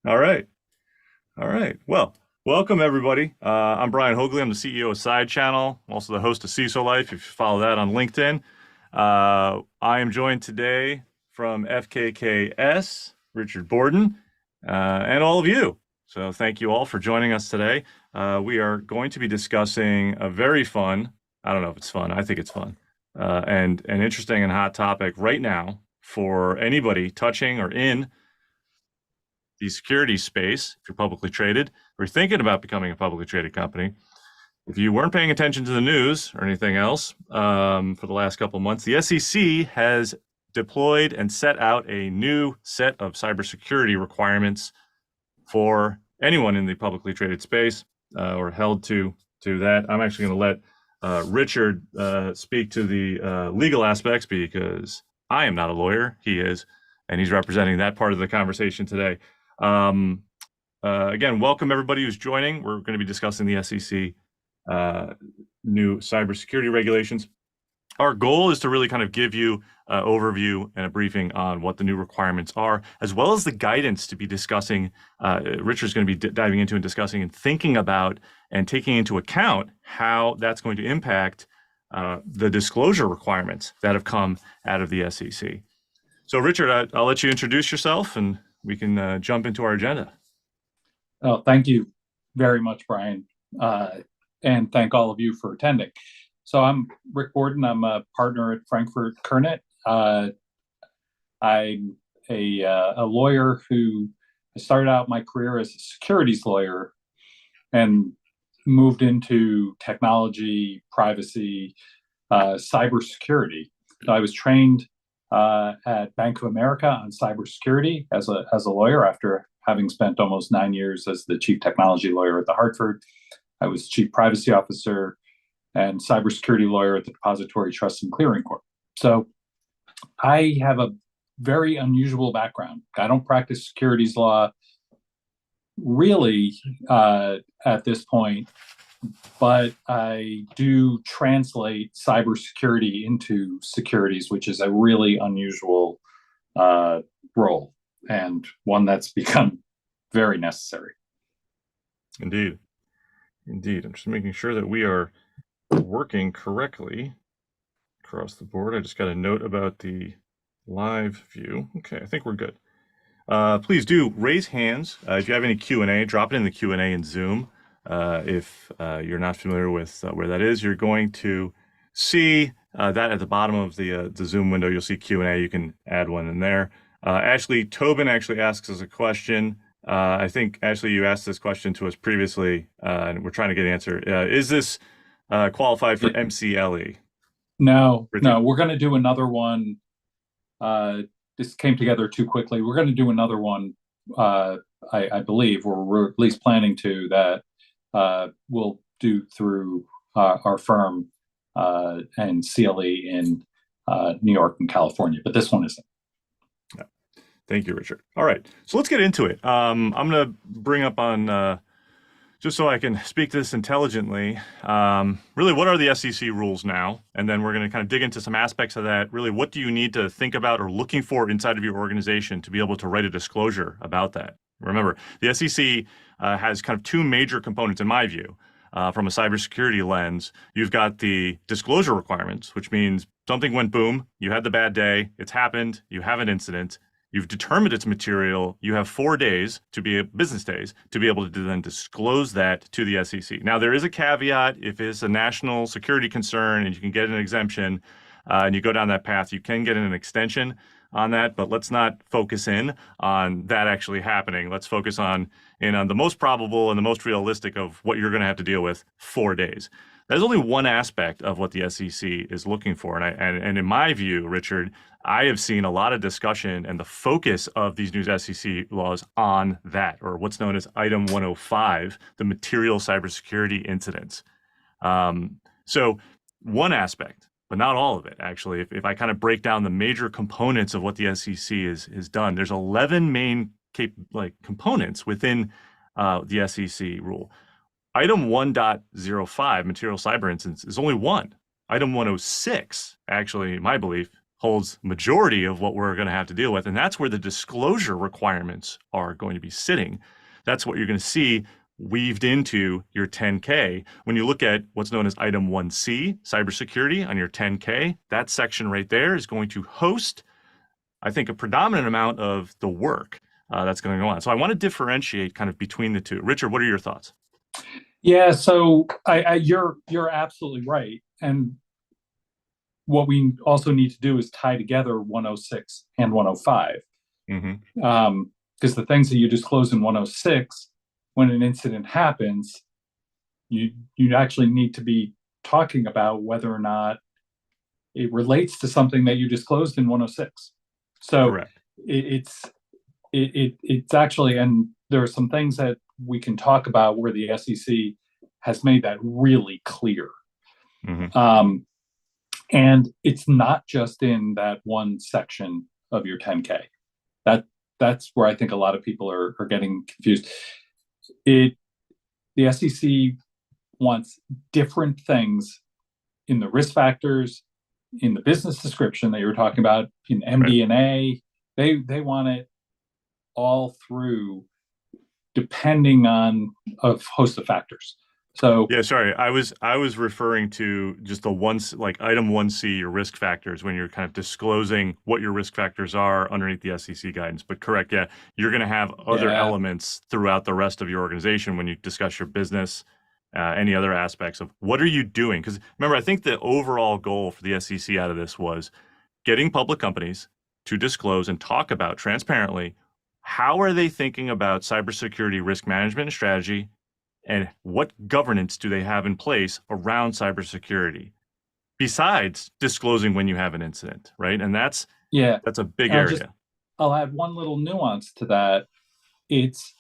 All right. All right. Well, welcome everybody. I'm Brian Hoagley. I'm the CEO of SideChannel. I'm also the host of CISO Life, if you follow that on LinkedIn. I am joined today from FKKS, Richard Borden, and all of you. So thank you all for joining us today. We are going to be discussing a very fun, I don't know if it's fun, I think it's fun, and an interesting and hot topic right now for anybody touching or in the security space. If you're publicly traded or you're thinking about becoming a publicly traded company, if you weren't paying attention to the news or anything else for the last couple of months, the SEC has deployed and set out a new set of cybersecurity requirements for anyone in the publicly traded space or held to that. I'm actually going to let Richard speak to the legal aspects because I am not a lawyer. He is, and he's representing that part of the conversation today. Again, welcome everybody who's joining. We're going to be discussing the SEC new cybersecurity regulations. Our goal is to really kind of give you an overview and a briefing on what the new requirements are, as well as the guidance to be discussing. Richard's going to be diving into and discussing and thinking about and taking into account how that's going to impact the disclosure requirements that have come out of the SEC. So Richard, I'll let you introduce yourself and we can jump into our agenda. Oh, thank you very much, Brian. And thank all of you for attending. So I'm Rick Borden. I'm a partner at Frankfurt Kurnit. I'm a lawyer who started out my career as a securities lawyer and moved into technology, privacy, cybersecurity. So I was trained at Bank of America on cybersecurity as a lawyer after having spent almost 9 years as the chief technology lawyer at the Hartford. I was chief privacy officer and cybersecurity lawyer at the Depository Trust and Clearing Corp. So I have a very unusual background. I don't practice securities law really at this point, but I do translate cybersecurity into securities, which is a really unusual role and one that's become very necessary. Indeed. Indeed. I'm just making sure that we are working correctly across the board. I just got a note about the live view. Okay, I think we're good. Please do raise hands. If you have any Q&A, drop it in the Q&A in Zoom. If you're not familiar with where that is, you're going to see that at the bottom of the Zoom window. You'll see Q&A. You can add one in there. Ashley Tobin actually asks us a question. I think, Ashley, you asked this question to us previously, and we're trying to get an answer. Is this qualified for MCLE? No, we're going to do another one. This came together too quickly. We're going to do another one, I believe, or we're at least planning to, that we'll do through our firm and CLE in New York and California, but this one isn't. Yeah. Thank you, Richard. All right, so let's get into it. I'm going to bring up on, just so I can speak to this intelligently, really what are the SEC rules now? And then we're going to kind of dig into some aspects of that. Really, what do you need to think about or looking for inside of your organization to be able to write a disclosure about that? Remember, the SEC has kind of two major components, in my view. From a cybersecurity lens, you've got the disclosure requirements, which means something went boom, you had the bad day, it's happened, you have an incident, you've determined it's material, you have 4 days to be business days to be able to then disclose that to the SEC. Now, there is a caveat. If it's a national security concern and you can get an exemption and you go down that path, you can get an extension on that, but let's not focus in on that actually happening. Let's focus on the most probable and the most realistic of what you're going to have to deal with: 4 days. There's only one aspect of what the SEC is looking for. And in my view, Richard, I have seen a lot of discussion and the focus of these new SEC laws on that, or what's known as Item 105, the material cybersecurity incidents. So one aspect, but not all of it, actually. If I kind of break down the major components of what the SEC is done, there's 11 main components within the SEC rule. Item 1.05, material cyber incidents, is only one. Item 106, actually, in my belief, holds majority of what we're going to have to deal with. And that's where the disclosure requirements are going to be sitting. That's what you're going to see weaved into your 10K. When you look at what's known as item 1C, cybersecurity on your 10K, that section right there is going to host, I think, a predominant amount of the work that's going to go on. So I want to differentiate kind of between the two. Richard, what are your thoughts? Yeah, so you're absolutely right. And what we also need to do is tie together 106 and 105. Because the things that you disclose in 106, when an incident happens, you actually need to be talking about whether or not it relates to something that you disclosed in 106. So Correct. it's actually, and there are some things that we can talk about where the SEC has made that really clear. And it's not just in that one section of your 10K. That's where I think a lot of people are getting confused. The SEC wants different things in the risk factors, in the business description that you were talking about, in MD&A. They want it all through, depending on a host of factors. So yeah, sorry, I was referring to just the like item 1C, your risk factors, when you're kind of disclosing what your risk factors are underneath the SEC guidance. But correct, yeah, you're going to have other elements throughout the rest of your organization when you discuss your business, any other aspects of what are you doing? Because remember, I think the overall goal for the SEC out of this was getting public companies to disclose and talk about transparently how are they thinking about cybersecurity risk management and strategy, and what governance do they have in place around cybersecurity besides disclosing when you have an incident, right? And that's a big area. I'll add one little nuance to that. It's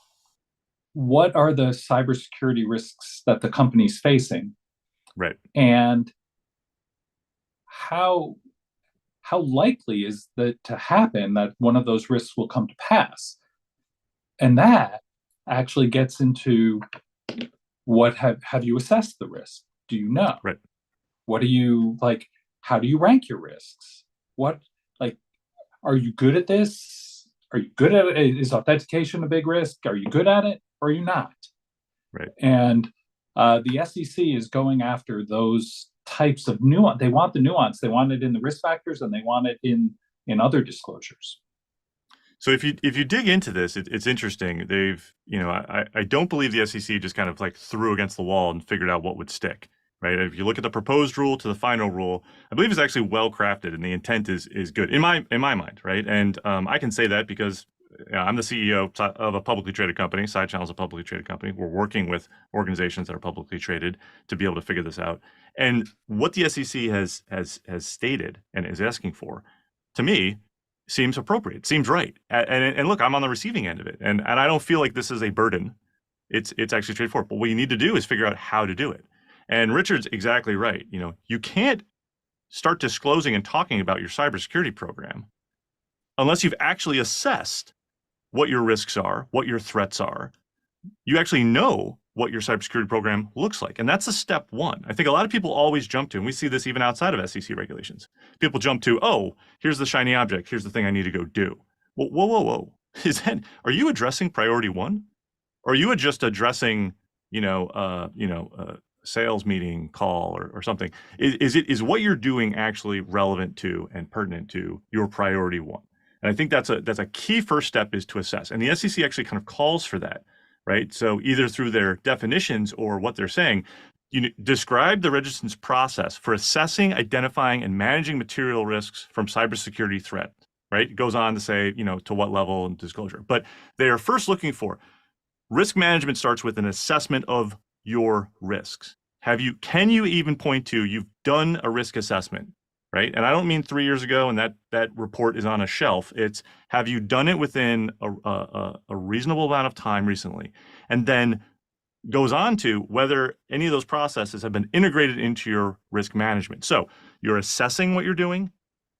what are the cybersecurity risks that the company's facing? Right. And how likely is that to happen that one of those risks will come to pass? And that actually gets into what have you assessed the risk? Do you know? Right. What do you like? How do you rank your risks? What, like, are you good at this? Are you good at it? Is authentication a big risk? Are you good at it? Or are you not? Right. And the SEC is going after those types of nuance. They want the nuance. They want it in the risk factors, and they want it in other disclosures. So if you dig into this, it's interesting. They've, I don't believe the SEC just kind of like threw against the wall and figured out what would stick, right? If you look at the proposed rule to the final rule, I believe it's actually well crafted and the intent is good in my mind, right? And I can say that because I'm the CEO of a publicly traded company. SideChannel is a publicly traded company. We're working with organizations that are publicly traded to be able to figure this out. And what the SEC has stated and is asking for, to me, seems appropriate, seems right. And look, I'm on the receiving end of it. And I don't feel like this is a burden. It's actually straightforward. But what you need to do is figure out how to do it. And Richard's exactly right. You can't start disclosing and talking about your cybersecurity program unless you've actually assessed what your risks are, what your threats are. You actually know what your cybersecurity program looks like. And that's a step one. I think a lot of people always jump to, and we see this even outside of SEC regulations. People jump to, oh, here's the shiny object. Here's the thing I need to go do. Well, whoa. Are you addressing priority one? Or are you just addressing, sales meeting call or something? Is what you're doing actually relevant to and pertinent to your priority one? And I think that's a key first step, is to assess. And the SEC actually kind of calls for that. Right. So either through their definitions or what they're saying, describe the registrant's process for assessing, identifying, and managing material risks from cybersecurity threat. Right. It goes on to say, to what level and disclosure. But they are first looking for risk management starts with an assessment of your risks. Can you even point to you've done a risk assessment? Right. And I don't mean 3 years ago and that report is on a shelf. It's, have you done it within a reasonable amount of time recently? And then goes on to whether any of those processes have been integrated into your risk management. So you're assessing what you're doing.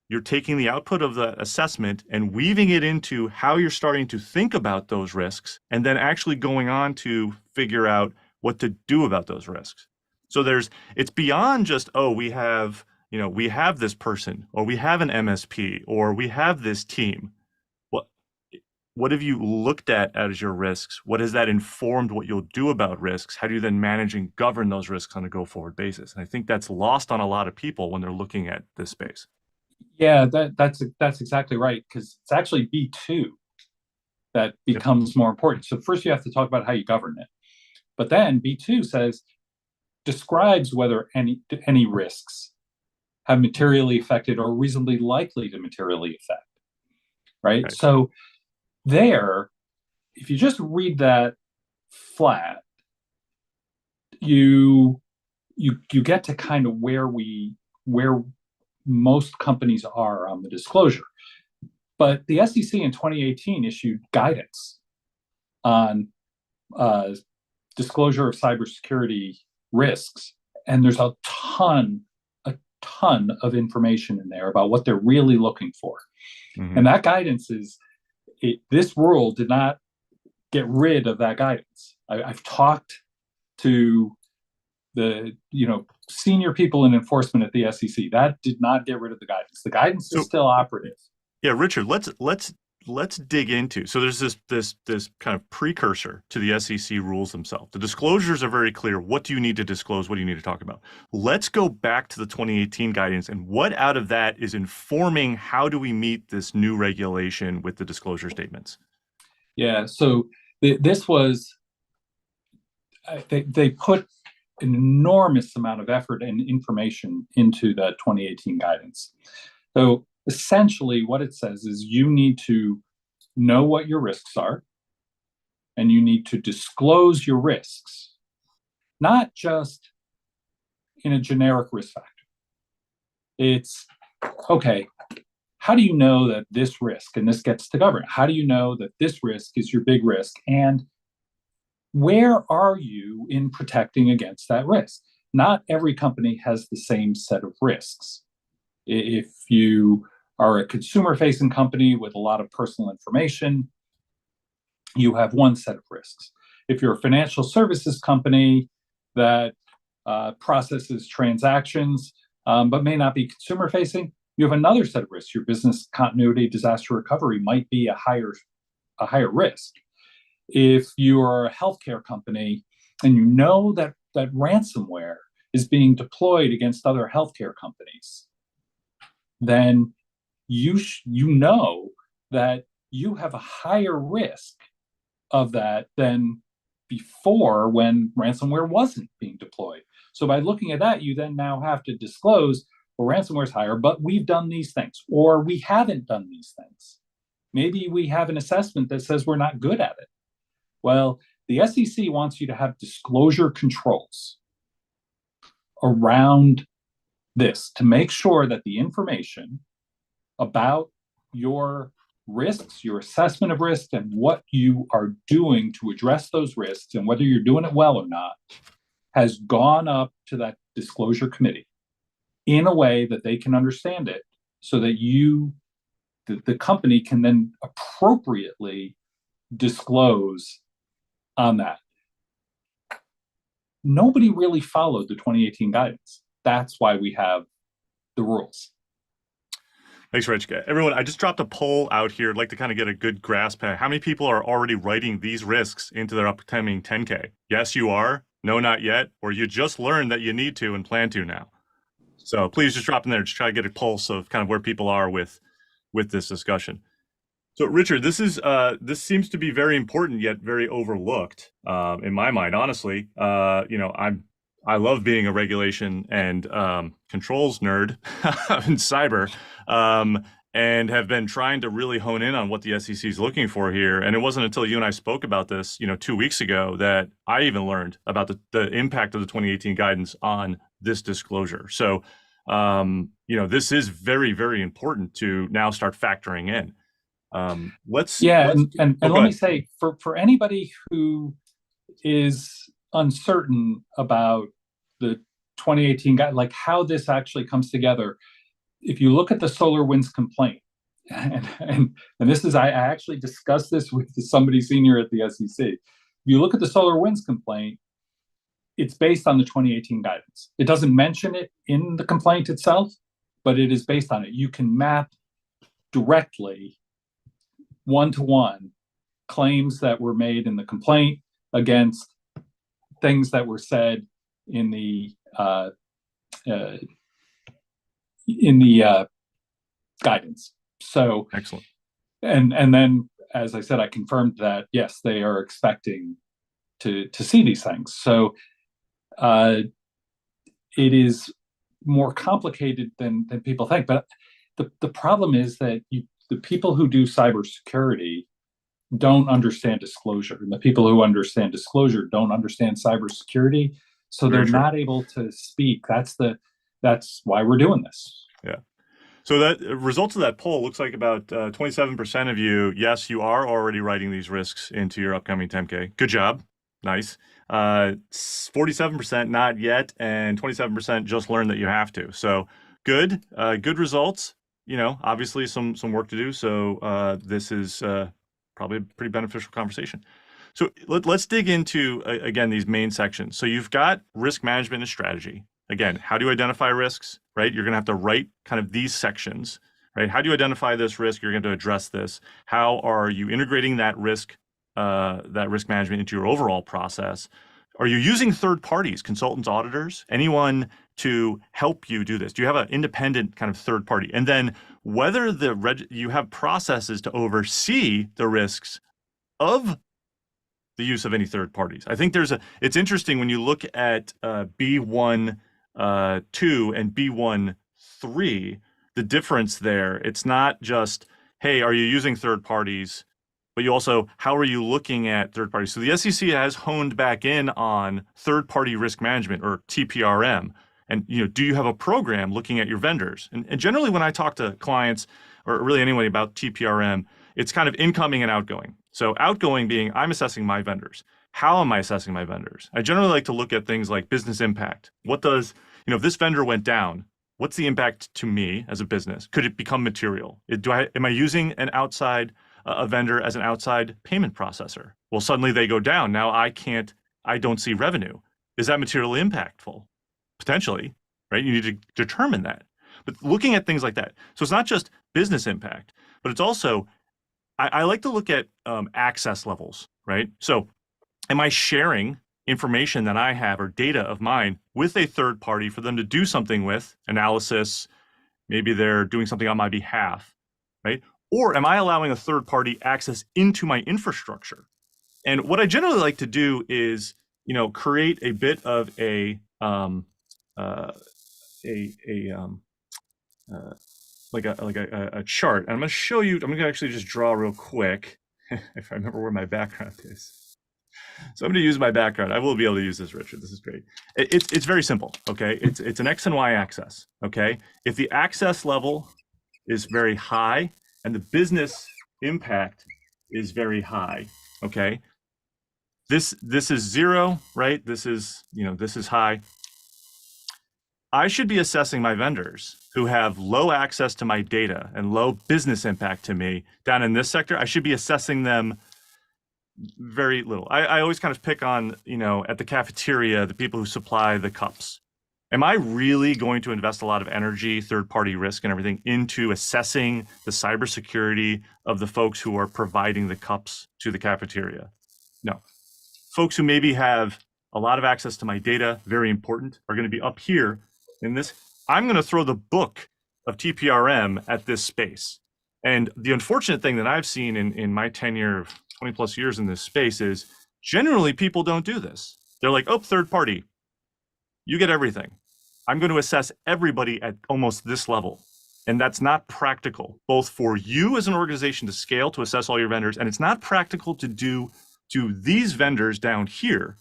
You're taking the output of the assessment and weaving it into how you're starting to think about those risks, and then actually going on to figure out what to do about those risks. So it's beyond just, we have we have this person, or we have an MSP, or we have this team. What have you looked at as your risks? What has that informed what you'll do about risks? How do you then manage and govern those risks on a go-forward basis? And I think that's lost on a lot of people when they're looking at this space. Yeah, that's exactly right, because it's actually B2 that becomes more important. So first you have to talk about how you govern it. But then B2 describes whether any risks have materially affected or reasonably likely to materially affect, right? So there, if you just read that flat, you get to kind of where most companies are on the disclosure. But the SEC in 2018 issued guidance on disclosure of cybersecurity risks, and there's a ton of information in there about what they're really looking for. Mm-hmm. And that guidance this rule did not get rid of that guidance. I've talked to the senior people in enforcement at the SEC. That did not get rid of the guidance. The guidance is still operative. Yeah, Richard, let's dig into. So there's this kind of precursor to the SEC rules themselves. The disclosures are very clear. What do you need to disclose? What do you need to talk about? Let's go back to the 2018 guidance, and what out of that is informing how do we meet this new regulation with the disclosure statements? Yeah, so this was, they put an enormous amount of effort and information into the 2018 guidance. So essentially what it says is you need to know what your risks are, and you need to disclose your risks, not just in a generic risk factor. It's, okay, how do you know that this risk, and this gets to government, how do you know that this risk is your big risk, and where are you in protecting against that risk? Not every company has the same set of risks. If you are a consumer-facing company with a lot of personal information, you have one set of risks. If you're a financial services company that processes transactions but may not be consumer-facing, you have another set of risks. Your business continuity, disaster recovery might be a higher risk. If you're a healthcare company and you know that ransomware is being deployed against other healthcare companies, then you know that you have a higher risk of that than before when ransomware wasn't being deployed. So by looking at that, you then now have to disclose, well, ransomware is higher, but we've done these things, or we haven't done these things. Maybe we have an assessment that says we're not good at it. Well, the SEC wants you to have disclosure controls around this to make sure that the information about your risks, your assessment of risk, and what you are doing to address those risks, and whether you're doing it well or not, has gone up to that disclosure committee in a way that they can understand it, so that the company can then appropriately disclose on that. Nobody really followed the 2018 guidance. That's why we have the rules. Thanks, Rich. Everyone, I just dropped a poll out here. I'd like to kind of get a good grasp at how many people are already writing these risks into their upcoming 10K. Yes, you are. No, not yet. Or you just learned that you need to and plan to now. So please just drop in there. Just try to get a pulse of kind of where people are with this discussion. So, Richard, this seems to be very important yet very overlooked in my mind. Honestly, I love being a regulation and controls nerd in cyber, and have been trying to really hone in on what the SEC is looking for here. And it wasn't until you and I spoke about this, 2 weeks ago, that I even learned about the impact of the 2018 guidance on this disclosure. So, this is very, very important to now start factoring in. And let me say, for anybody who is uncertain about the 2018 guide, like how this actually comes together, if you look at the SolarWinds complaint, and this is, I actually discussed this with somebody senior at the SEC. If you look at the SolarWinds complaint, it's based on the 2018 guidance. It doesn't mention it in the complaint itself, but it is based on it. You can map directly, one-to-one, claims that were made in the complaint against things that were said in the guidance. So excellent. And then, as I said, I confirmed that yes, they are expecting to see these things. So it is more complicated than people think. But the problem is that the people who do cybersecurity don't understand disclosure, and the people who understand disclosure don't understand cybersecurity. So they're not able to speak. That's why we're doing this. Yeah. So that results of that poll looks like about 27% of you, yes, you are already writing these risks into your upcoming 10K. Good job. Nice. 47% not yet, and 27% just learned that you have to. So good, good results. You know, obviously some work to do. So this is probably a pretty beneficial conversation. So let's dig into, again, these main sections. So you've got risk management and strategy. Again, how do you identify risks, right? You're going to have to write kind of these sections, right? How do you identify this risk? You're going to address this. How are you integrating that risk management into your overall process? Are you using third parties, consultants, auditors, anyone to help you do this? Do you have an independent kind of third party? And then whether you have processes to oversee the risks of the use of any third parties. I think it's interesting when you look at B1 2 and B1 3, the difference there. It's not just, hey, are you using third parties, but you also, how are you looking at third parties? So the SEC has honed back in on third party risk management, or TPRM. And do you have a program looking at your vendors? And generally when I talk to clients, or really anybody, about TPRM, it's kind of incoming and outgoing. So outgoing being, I'm assessing my vendors. How am I assessing my vendors? I generally like to look at things like business impact. What does, if this vendor went down, what's the impact to me as a business? Could it become material? Am I using an outside a vendor as an outside payment processor? Well, suddenly they go down. Now I don't see revenue. Is that materially impactful? Potentially, right? You need to determine that. But looking at things like that. So it's not just business impact, but it's also, I like to look at access levels, right? So am I sharing information that I have or data of mine with a third party for them to do something with, analysis, maybe they're doing something on my behalf, right? Or am I allowing a third party access into my infrastructure? And what I generally like to do is, create a bit of a chart. And I'm going to show you. I'm going to actually just draw real quick, if I remember where my background is. So I'm going to use my background. I will be able to use this, Richard. This is great. It's very simple. Okay, it's an X and Y axis. Okay, if the access level is very high and the business impact is very high, okay, this is 0, right? This is high. I should be assessing my vendors who have low access to my data and low business impact to me down in this sector. I should be assessing them very little. I always kind of pick on, at the cafeteria, the people who supply the cups. Am I really going to invest a lot of energy, third-party risk and everything into assessing the cybersecurity of the folks who are providing the cups to the cafeteria? No. Folks who maybe have a lot of access to my data, very important, are going to be up here in this. I'm going to throw the book of TPRM at this space. And the unfortunate thing that I've seen in my tenure of 20 plus years in this space is generally people don't do this. They're like, oh, third party, you get everything. I'm going to assess everybody at almost this level. And that's not practical, both for you as an organization to scale to assess all your vendors, and it's not practical to do to these vendors down here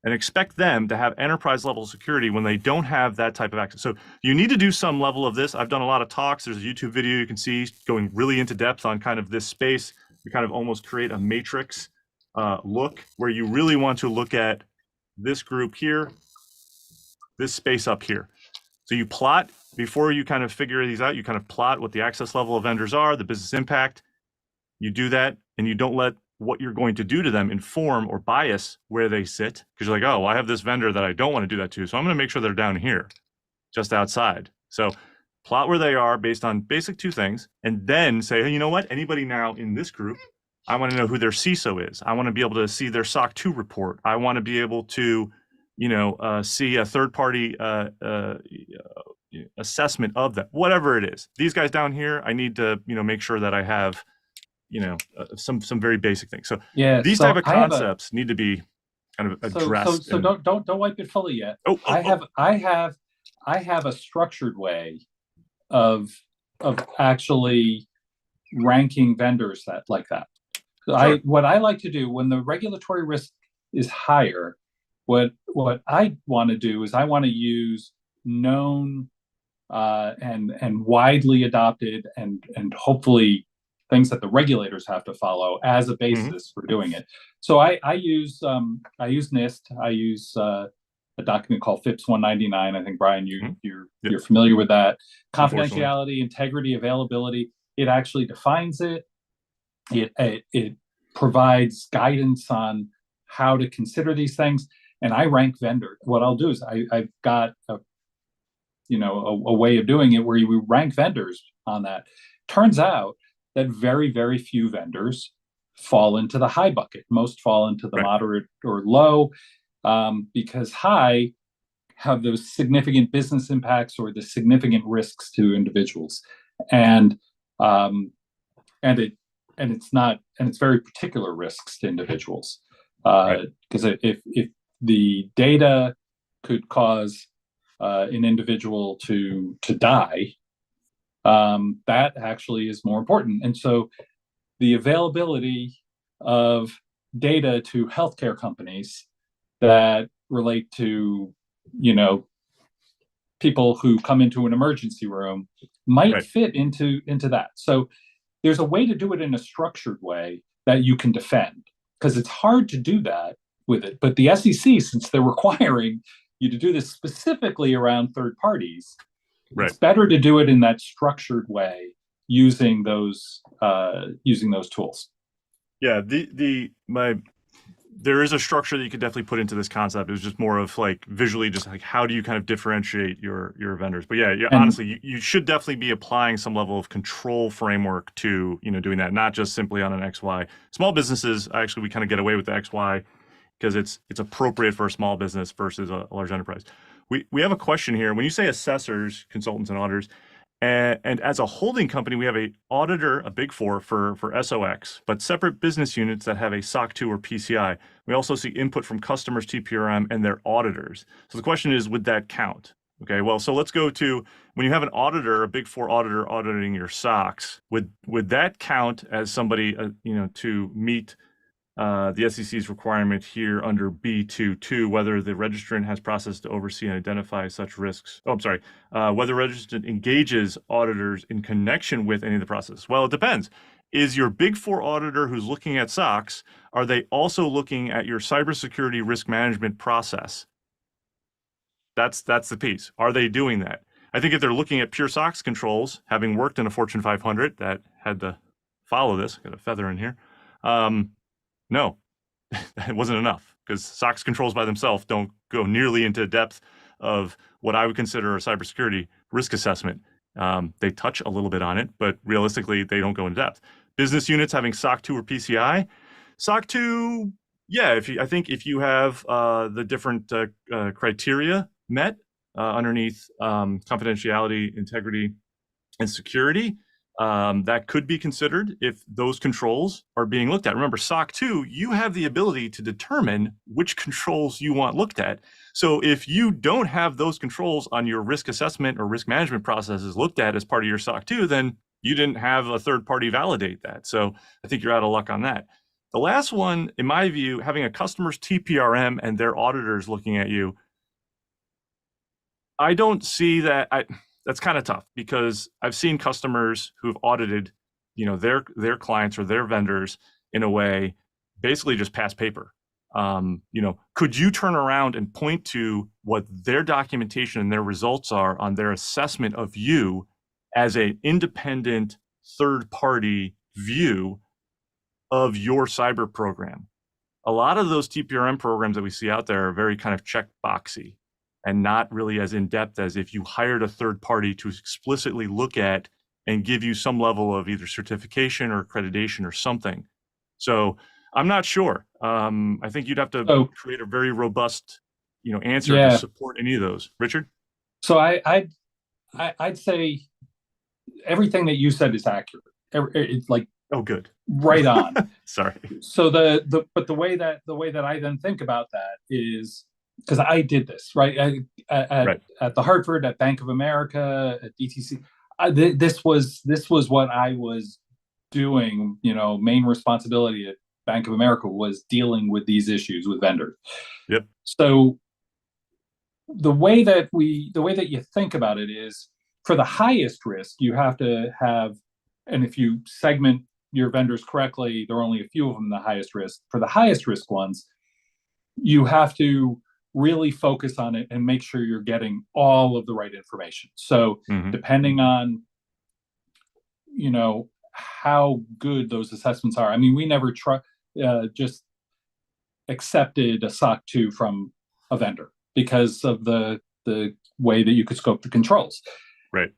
and expect them to have enterprise level security when they don't have that type of access. So you need to do some level of this. I've done a lot of talks. There's a YouTube video you can see going really into depth on kind of this space. We kind of almost create a matrix look where you really want to look at this group here, this space up here. So you plot, before you kind of figure these out, you kind of plot what the access level of vendors are, the business impact. You do that, and you don't let what you're going to do to them inform or bias where they sit, because you're like, oh, well, I have this vendor that I don't want to do that to, so I'm going to make sure they're down here, just outside. So plot where they are based on basic two things, and then say, hey, you know what? Anybody now in this group, I want to know who their CISO is. I want to be able to see their SOC 2 report. I want to be able to, see a third-party assessment of that, whatever it is. These guys down here, I need to, make sure that I have, some very basic things. So Yeah, these so type of concepts need to be kind of addressed. So don't wipe it fully yet. I have a structured way of actually ranking vendors like that. Sure. What I like to do when the regulatory risk is higher, what I want to do is I want to use known and widely adopted and hopefully things that the regulators have to follow as a basis for doing it. So I use NIST. I use a document called FIPS 199. I think Brian, you're familiar with that. Confidentiality, integrity, availability. It actually defines it. It provides guidance on how to consider these things, and I rank vendors. What I'll do is I've got a way of doing it where we rank vendors on that. Turns out that very, very few vendors fall into the high bucket. Most fall into the moderate or low, because high have those significant business impacts or the significant risks to individuals, and it's very particular risks to individuals, because if the data could cause an individual to die, that actually is more important. And so the availability of data to healthcare companies that relate to, people who come into an emergency room might fit into that. So there's a way to do it in a structured way that you can defend, because it's hard to do that with it. But the SEC, since they're requiring you to do this specifically around third parties, it's better to do it in that structured way using those tools. Yeah, there is a structure that you could definitely put into this concept. It was just more of like visually, just like how do you kind of differentiate your vendors. But honestly, you should definitely be applying some level of control framework to doing that, not just simply on an XY. Small businesses, actually, we kind of get away with the XY because it's appropriate for a small business versus a large enterprise. We have a question here. When you say assessors, consultants, and auditors, and as a holding company, we have a auditor, a Big Four for SOX, but separate business units that have a SOC 2 or PCI. We also see input from customers, TPRM, and their auditors. So the question is, would that count? Okay, well, so let's go to when you have an auditor, a Big Four auditor auditing your SOX. Would that count as somebody, to meet the SEC's requirement here under B2.2, whether the registrant has process to oversee and identify such risks. Whether the registrant engages auditors in connection with any of the process. Well, it depends. Is your Big Four auditor who's looking at SOX, are they also looking at your cybersecurity risk management process? That's the piece. Are they doing that? I think if they're looking at pure SOX controls, having worked in a Fortune 500 that had to follow this, got a feather in here, no, it wasn't enough, because SOX controls by themselves don't go nearly into depth of what I would consider a cybersecurity risk assessment. They touch a little bit on it, but realistically, they don't go in depth. Business units having SOC 2 or PCI, SOC 2, I think if you have the different criteria met underneath confidentiality, integrity, and security, that could be considered if those controls are being looked at. Remember, SOC 2, you have the ability to determine which controls you want looked at. So if you don't have those controls on your risk assessment or risk management processes looked at as part of your SOC 2, then you didn't have a third party validate that. So I think you're out of luck on that. The last one, in my view, having a customer's TPRM and their auditors looking at you, I don't see that. That's kind of tough, because I've seen customers who've audited, their clients or their vendors in a way, basically just pass paper. Could you turn around and point to what their documentation and their results are on their assessment of you as an independent third-party view of your cyber program. A lot of those TPRM programs that we see out there are very kind of checkboxy and not really as in-depth as if you hired a third party to explicitly look at and give you some level of either certification or accreditation or something. So I'm not sure. I think you'd have to create a very robust, answer to support any of those. Richard? So I'd say everything that you said is accurate. It's like, oh, good, right on. Sorry. So but the way that I then think about that is, because I did this right at the Hartford, at Bank of America, at DTC. This was what I was doing. Main responsibility at Bank of America was dealing with these issues with vendors. Yep. So the way that you think about it is, for the highest risk, you have to have, and if you segment your vendors correctly, there are only a few of them the highest risk. For the highest risk ones, you have to really focus on it and make sure you're getting all of the right information. So depending on, how good those assessments are. I mean, we never just accepted a SOC 2 from a vendor because of the way that you could scope the controls. Right.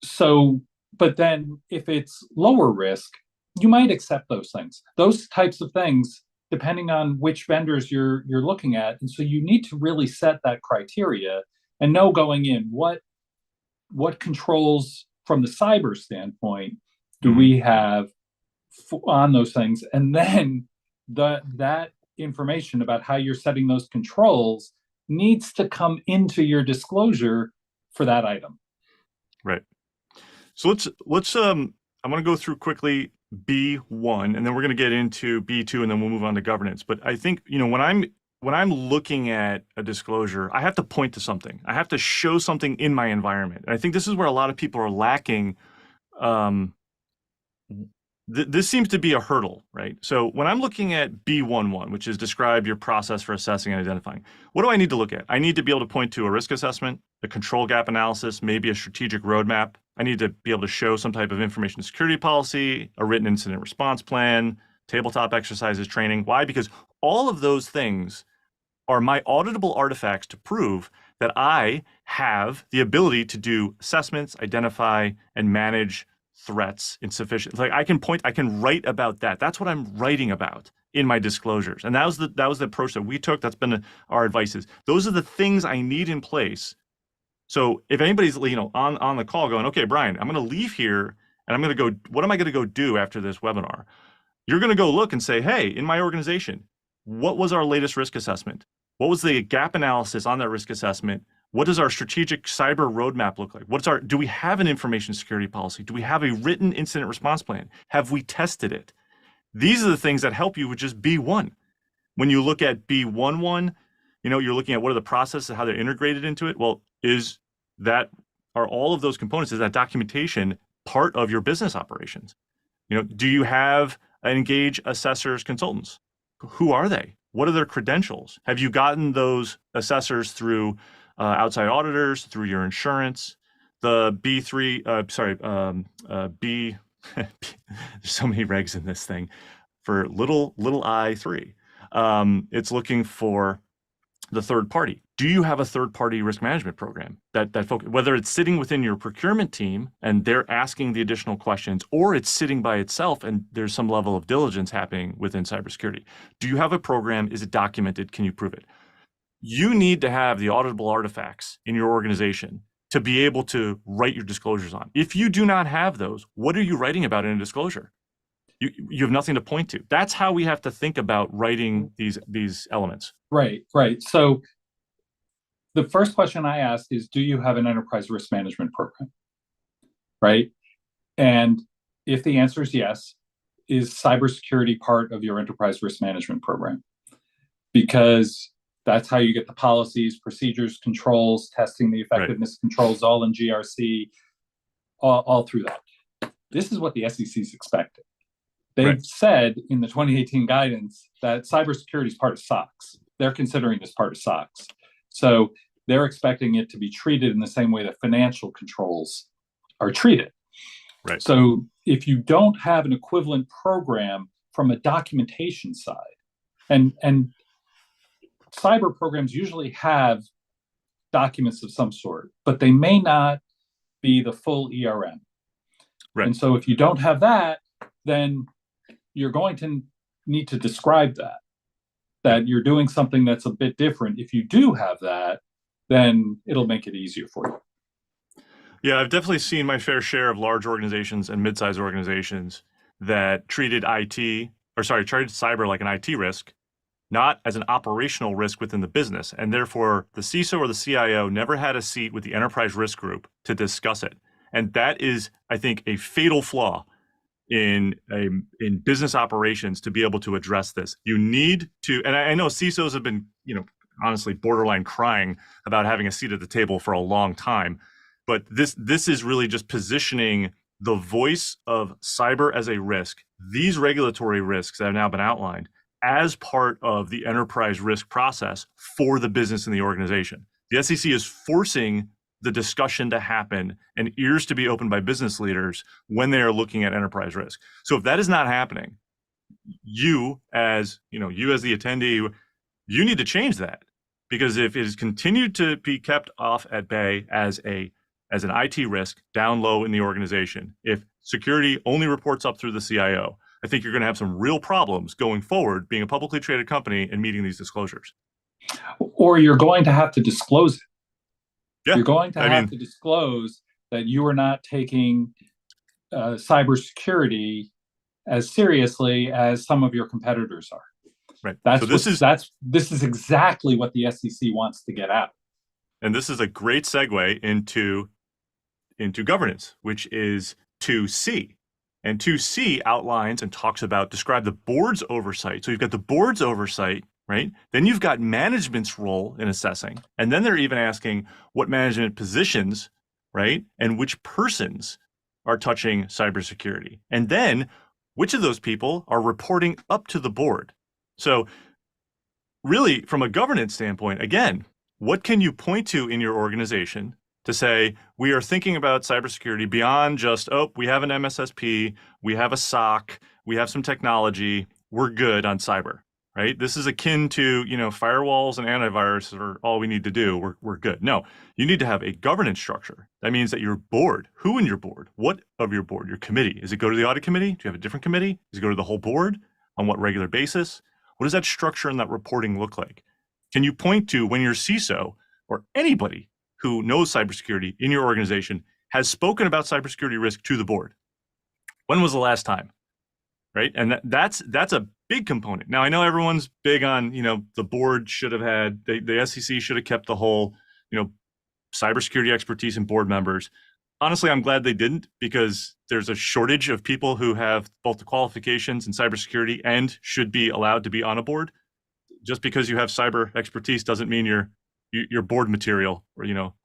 So, but then if it's lower risk, you might accept those things. Those types of things, depending on which vendors you're looking at. And so you need to really set that criteria and know going in what controls from the cyber standpoint do we have on those things, and then that information about how you're setting those controls needs to come into your disclosure for that item. Right. So let's I'm going to go through quickly B1, and then we're going to get into B2, and then we'll move on to governance. But I think, when I'm looking at a disclosure, I have to point to something. I have to show something in my environment. And I think this is where a lot of people are lacking. This seems to be a hurdle, right? So when I'm looking at B11, which is describe your process for assessing and identifying, what do I need to look at? I need to be able to point to a risk assessment, a control gap analysis, maybe a strategic roadmap. I need to be able to show some type of information security policy, a written incident response plan, tabletop exercises, training. Why? Because all of those things are my auditable artifacts to prove that I have the ability to do assessments, identify, and manage threats in sufficient. Like I can write about that. That's what I'm writing about in my disclosures. And that was the approach that we took. That's been our advice. Is those are the things I need in place. So if anybody's on the call going, okay, Brian, I'm going to leave here and I'm going to go, what am I going to go do after this webinar? You're going to go look and say, hey, in my organization, what was our latest risk assessment? What was the gap analysis on that risk assessment? What does our strategic cyber roadmap look like? Do we have an information security policy? Do we have a written incident response plan? Have we tested it? These are the things that help you with just B1. When you look at B11, you're looking at what are the processes, how they're integrated into it. Well, are all of those components, is that documentation part of your business operations? Do you have engage assessors, consultants? Who are they? What are their credentials? Have you gotten those assessors through outside auditors, through your insurance? The B3, B, there's so many regs in this thing. For little I3, it's looking for the third party. Do you have a third party risk management program that focus, whether it's sitting within your procurement team and they're asking the additional questions, or it's sitting by itself and there's some level of diligence happening within cybersecurity? Do you have a program? Is it documented? Can you prove it? You need to have the auditable artifacts in your organization to be able to write your disclosures on. If you do not have those, what are you writing about in a disclosure? You have nothing to point to. That's how we have to think about writing these elements. Right. So the first question I ask is, do you have an enterprise risk management program? Right. And if the answer is yes, is cybersecurity part of your enterprise risk management program? Because that's how you get the policies, procedures, controls, testing the effectiveness controls, all in GRC, all through that. This is what the SEC is expecting. They've said in the 2018 guidance that cybersecurity is part of SOX. They're considering this part of SOX. So they're expecting it to be treated in the same way that financial controls are treated. Right. So if you don't have an equivalent program from a documentation side. And cyber programs usually have documents of some sort, but they may not be the full ERM. Right. And so if you don't have that, then you're going to need to describe that you're doing something that's a bit different. If you do have that, then it'll make it easier for you. Yeah, I've definitely seen my fair share of large organizations and mid-sized organizations that treated cyber like an IT risk, not as an operational risk within the business. And therefore, the CISO or the CIO never had a seat with the enterprise risk group to discuss it. And that is, I think, a fatal flaw in business operations to be able to address this. You need to, and I know CISOs have been, honestly, borderline crying about having a seat at the table for a long time. But this is really just positioning the voice of cyber as a risk, these regulatory risks that have now been outlined, as part of the enterprise risk process for the business and the organization. The SEC is forcing the discussion to happen and ears to be opened by business leaders when they are looking at enterprise risk. So if that is not happening, you as the attendee, you need to change that, because if it is continued to be kept off at bay as an IT risk down low in the organization, if security only reports up through the CIO, I think you're going to have some real problems going forward being a publicly traded company and meeting these disclosures. Or you're going to have to disclose it. Yeah, you're going to have to disclose that you are not taking cybersecurity as seriously as some of your competitors are. Right. This is exactly what the SEC wants to get at. And this is a great segue into governance, which is 2C. And 2C outlines and describe the board's oversight. So you've got the board's oversight, right? Then you've got management's role in assessing. And then they're even asking what management positions, right? And which persons are touching cybersecurity. And then which of those people are reporting up to the board. So really, from a governance standpoint, again, what can you point to in your organization to say, we are thinking about cybersecurity beyond just, we have an MSSP, we have a SOC, we have some technology, we're good on cyber, right? This is akin to, firewalls and antivirus are all we need to do. We're good. No, you need to have a governance structure. That means that your board, who in your board, what of your board, your committee, does it go to the audit committee? Do you have a different committee? Does it go to the whole board? On what regular basis? What does that structure and that reporting look like? Can you point to when your CISO or anybody who knows cybersecurity in your organization has spoken about cybersecurity risk to the board? When was the last time? Right? And that's a big component. Now, I know everyone's big on, the board should have had, the SEC should have kept the whole, cybersecurity expertise and board members. Honestly, I'm glad they didn't, because there's a shortage of people who have both the qualifications in cybersecurity and should be allowed to be on a board. Just because you have cyber expertise doesn't mean you're board material,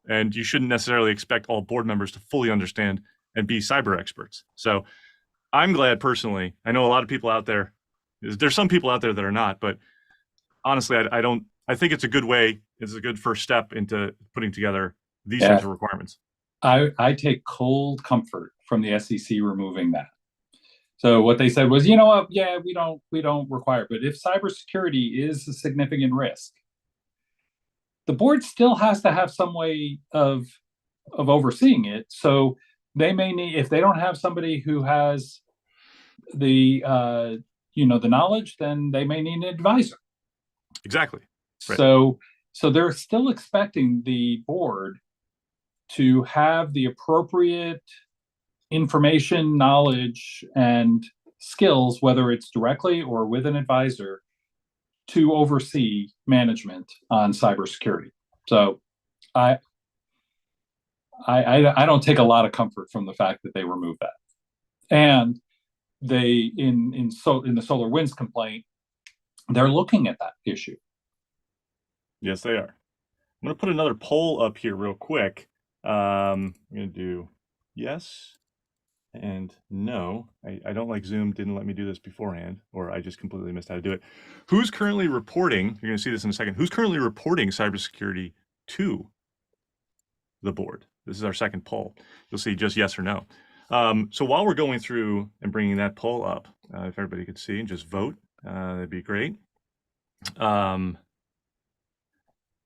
and you shouldn't necessarily expect all board members to fully understand and be cyber experts. So I'm glad personally. I know a lot of people out there, there's some people out there that are not, but honestly, I think it's a good way. It's a good first step into putting together these types of requirements. I take cold comfort from the SEC removing that. So what they said was, we don't require it. But if cybersecurity is a significant risk, the board still has to have some way of overseeing it. So they may need, if they don't have somebody who has the the knowledge, then they may need an advisor. Exactly. Right. So they're still expecting the board to have the appropriate information, knowledge, and skills, whether it's directly or with an advisor, to oversee management on cybersecurity. So I don't take a lot of comfort from the fact that they removed that. And they in the SolarWinds complaint, they're looking at that issue. Yes, they are. I'm going to put another poll up here real quick. I'm going to do yes and no. I don't like Zoom didn't let me do this beforehand, or I just completely missed how to do it. Who's currently reporting, you're going to see this in a second, who's currently reporting cybersecurity to the board? This is our second poll. You'll see just yes or no. So while we're going through and bringing that poll up, if everybody could see and just vote, that'd be great.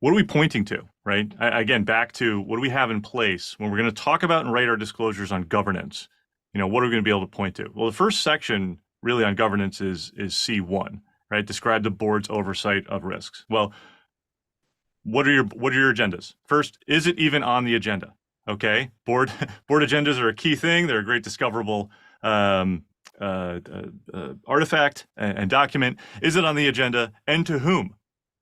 What are we pointing to, right? Again, back to what do we have in place when we're going to talk about and write our disclosures on governance? What are we going to be able to point to? Well, the first section really on governance is C1, right? Describe the board's oversight of risks. Well, what are your agendas? First, is it even on the agenda? Okay, board agendas are a key thing. They're a great discoverable artifact and document. Is it on the agenda, and to whom?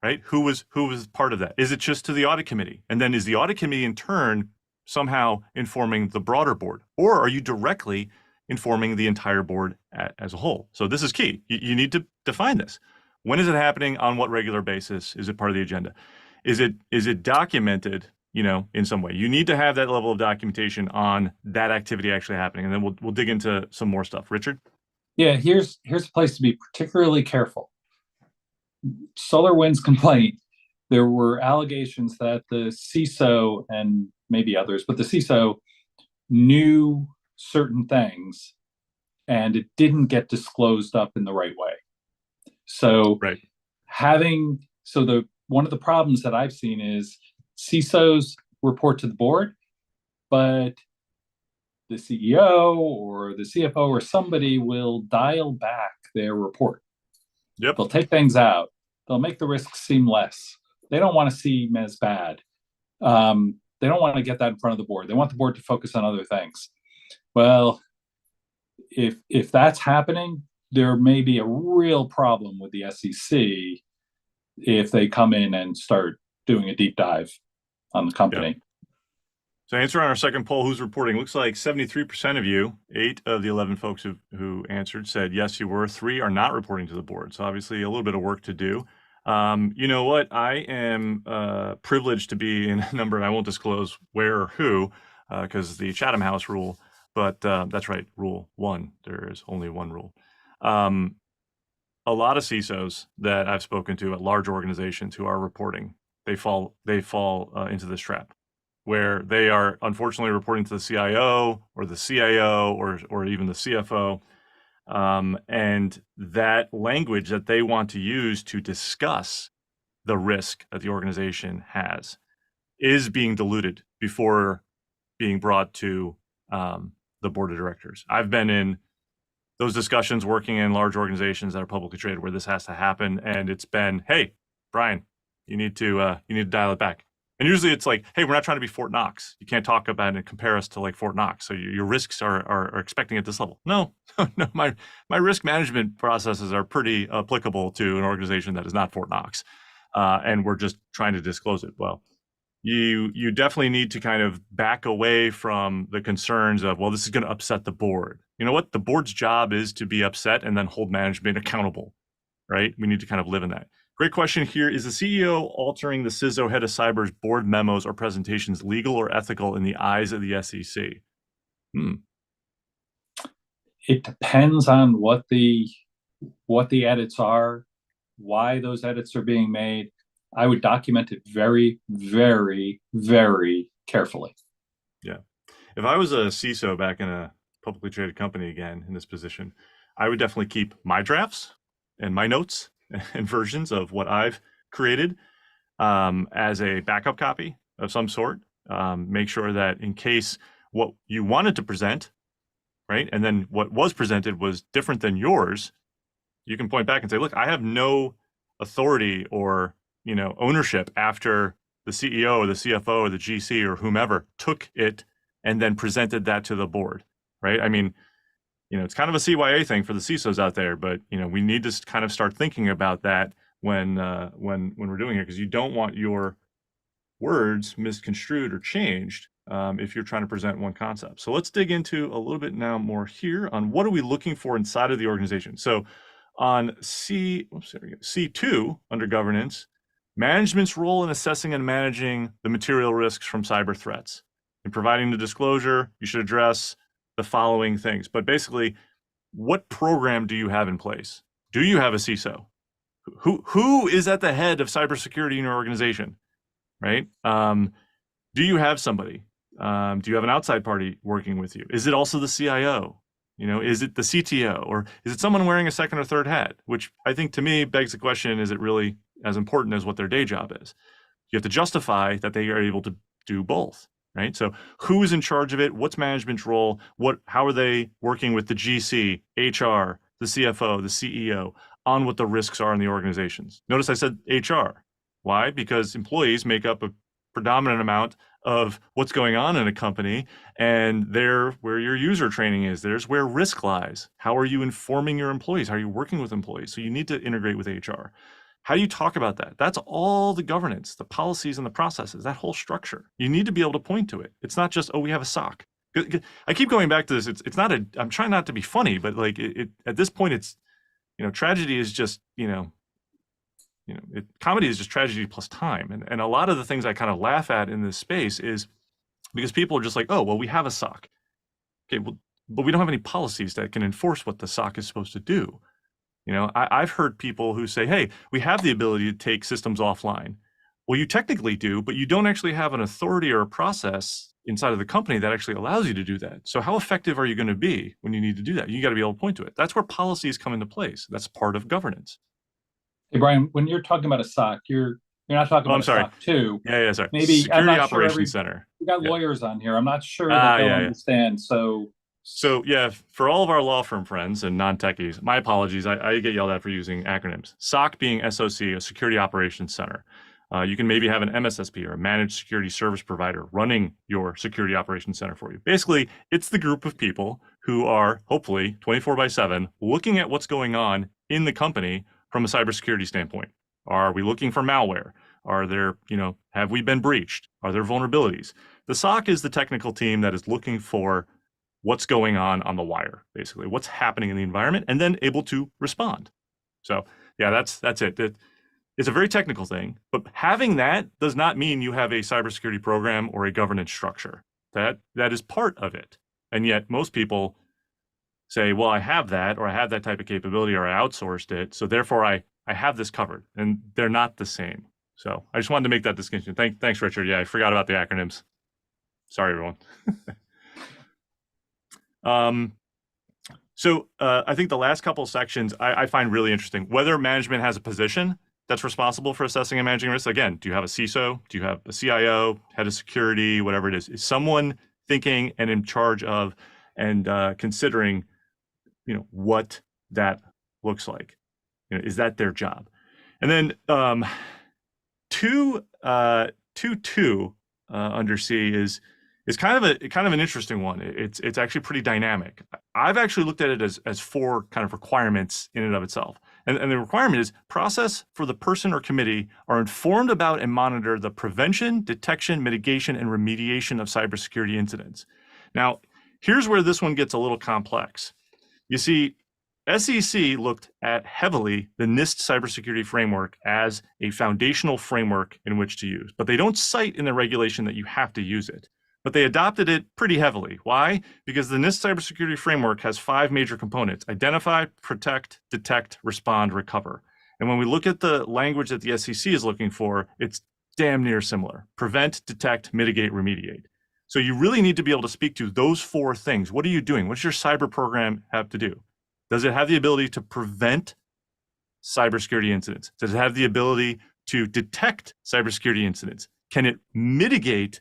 Right? Who was part of that? Is it just to the audit committee? And then is the audit committee in turn somehow informing the broader board? Or are you directly informing the entire board as a whole? So this is key. You need to define this. When is it happening? On what regular basis? Is it part of the agenda? Is it documented, in some way? You need to have that level of documentation on that activity actually happening. And then we'll dig into some more stuff. Richard? Yeah, here's a place to be particularly careful. SolarWinds complaint, there were allegations that the CISO and maybe others, but the CISO knew certain things and it didn't get disclosed up in the right way. So right. One of the problems that I've seen is CISOs report to the board, but the CEO or the CFO or somebody will dial back their report. Yep. They'll take things out. They'll make the risks seem less. They don't want to seem as bad. They don't want to get that in front of the board. They want the board to focus on other things. Well, if that's happening, there may be a real problem with the SEC if they come in and start doing a deep dive on the company. Yep. So answer on our second poll, who's reporting? Looks like 73% of you, 8 of the 11 folks who answered said yes, you were. 3 are not reporting to the board. So obviously a little bit of work to do. You know what? I am privileged to be in a number, and I won't disclose where or who, because the Chatham House rule, but that's right, rule 1. There is only one rule. A lot of CISOs that I've spoken to at large organizations who are reporting, they fall into this trap, where they are unfortunately reporting to the CIO or the CAO or even the CFO. And that language that they want to use to discuss the risk that the organization has is being diluted before being brought to the board of directors. I've been in those discussions working in large organizations that are publicly traded where this has to happen. And it's been, hey, Brian, you need to dial it back. And usually it's like, hey, we're not trying to be Fort Knox. You can't talk about it and compare us to like Fort Knox. So your risks are expecting at this level. No, no, my risk management processes are pretty applicable to an organization that is not Fort Knox. And we're just trying to disclose it. Well, you definitely need to kind of back away from the concerns of, well, this is going to upset the board. You know what? The board's job is to be upset and then hold management accountable, right? We need to kind of live in that. Great question here. Is the CEO altering the CISO head of cyber's board memos or presentations legal or ethical in the eyes of the SEC? It depends on what the edits are, why those edits are being made. I would document it very, very, very carefully. Yeah. If I was a CISO back in a publicly traded company again in this position, I would definitely keep my drafts and my notes and versions of what I've created as a backup copy of some sort. Make sure that in case what you wanted to present, right, and then what was presented was different than yours, you can point back and say, look, I have no authority or ownership after the CEO or the CFO or the GC or whomever took it and then presented that to the board, right? I mean, it's kind of a CYA thing for the CISOs out there, but we need to kind of start thinking about that when we're doing it, because you don't want your words misconstrued or changed if you're trying to present one concept. So let's dig into a little bit now more here on what are we looking for inside of the organization. So on C2 under governance, management's role in assessing and managing the material risks from cyber threats. In providing the disclosure, you should address the following things. But basically, what program do you have in place? Do you have a CISO? Who is at the head of cybersecurity in your organization, right? Do you have somebody? Do you have an outside party working with you? Is it also the CIO? Is it the CTO, or is it someone wearing a second or third hat? Which I think to me begs the question, is it really as important as what their day job is? You have to justify that they are able to do both, right? So who is in charge of it? What's management's role? How are they working with the GC, HR, the CFO, the CEO on what the risks are in the organizations? Notice I said HR. Why? Because employees make up a predominant amount of what's going on in a company, and they're where your user training is. There's where risk lies. How are you informing your employees? How are you working with employees? So you need to integrate with HR. How do you talk about that? That's all the governance, the policies and the processes, that whole structure. You need to be able to point to it. It's not just, oh, we have a SOC. I keep going back to this. It's not I'm trying not to be funny, but like at this point, it's, tragedy is just, comedy is just tragedy plus time. And a lot of the things I kind of laugh at in this space is because people are just like, oh, well, we have a SOC. Okay, well, but we don't have any policies that can enforce what the SOC is supposed to do. I've heard people who say, hey, we have the ability to take systems offline. Well, you technically do, but you don't actually have an authority or a process inside of the company that actually allows you to do that. So how effective are you going to be when you need to do that? You got to be able to point to it. That's where policies come into place. That's part of governance. Hey, Brian, when you're talking about a SOC, you're not talking about a SOC 2. Yeah, sorry. Maybe Security Operations Center. We got lawyers on here. I'm not sure that they'll understand. So yeah, for all of our law firm friends and non-techies, my apologies. I get yelled at for using acronyms. SOC being SOC, a Security Operations Center. You can maybe have an MSSP or a managed security service provider running your security operations center for you. Basically, it's the group of people who are hopefully 24/7 looking at what's going on in the company from a cybersecurity standpoint. Are we looking for malware? Are there, have we been breached? Are there vulnerabilities? The SOC is the technical team that is looking for what's going on the wire, basically, what's happening in the environment, and then able to respond. So yeah, that's it. It's a very technical thing, but having that does not mean you have a cybersecurity program or a governance structure. That is part of it. And yet most people say, well, I have that, or I have that type of capability, or I outsourced it, so therefore I have this covered, and they're not the same. So I just wanted to make that distinction. Thanks, Richard. Yeah, I forgot about the acronyms. Sorry, everyone. So I think the last couple of sections I find really interesting. Whether management has a position that's responsible for assessing and managing risk. Again, do you have a CISO? Do you have a CIO, head of security, whatever it is? Is someone thinking and in charge of and considering, what that looks like? Is that their job? And then 2.2 under C is kind of an interesting one. It's actually pretty dynamic. I've actually looked at it as 4 kind of requirements in and of itself. And the requirement is process for the person or committee are informed about and monitor the prevention, detection, mitigation, and remediation of cybersecurity incidents. Now, here's where this one gets a little complex. You see, SEC looked at heavily the NIST cybersecurity framework as a foundational framework in which to use, but they don't cite in the regulation that you have to use it. But they adopted it pretty heavily. Why? Because the NIST cybersecurity framework has 5 major components: identify, protect, detect, respond, recover. And when we look at the language that the SEC is looking for, it's damn near similar: prevent, detect, mitigate, remediate. So you really need to be able to speak to those 4 things. What are you doing? What does your cyber program have to do? Does it have the ability to prevent cybersecurity incidents? Does it have the ability to detect cybersecurity incidents? Can it mitigate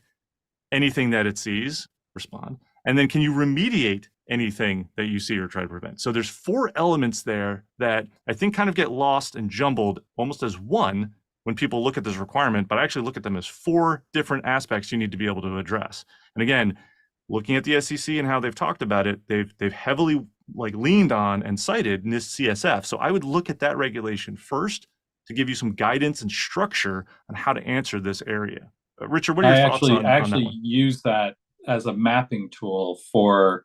anything that it sees, respond? And then can you remediate anything that you see or try to prevent? So there's 4 elements there that I think kind of get lost and jumbled almost as one when people look at this requirement, but I actually look at them as 4 different aspects you need to be able to address. And again, looking at the SEC and how they've talked about it, they've heavily leaned on and cited NIST CSF. So I would look at that regulation first to give you some guidance and structure on how to answer this area. Richard, what are your thoughts on that? I actually use that as a mapping tool for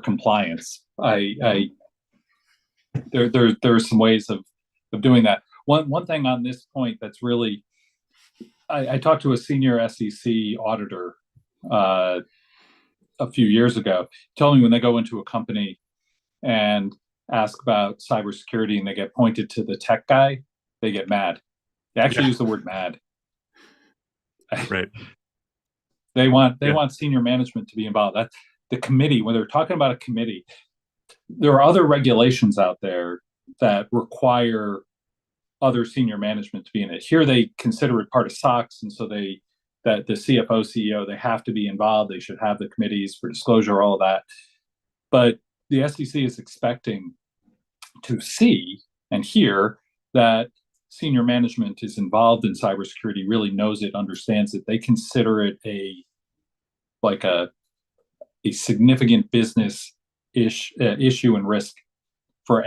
compliance. There's some ways of doing that. One thing on this point that's really, I talked to a senior SEC auditor a few years ago. He told me when they go into a company and ask about cybersecurity and they get pointed to the tech guy, they get mad. They actually use the word mad. Right. They want senior management to be involved. That's the committee. When they're talking about a committee, There are other regulations out there that require other senior management to be in it. Here they consider it part of SOX, and so that the CFO, CEO, they have to be involved. They should have the committees for disclosure, all of that. But the SEC is expecting to see and hear that senior management is involved in cybersecurity, really knows it, understands it. They consider it a significant business issue and risk for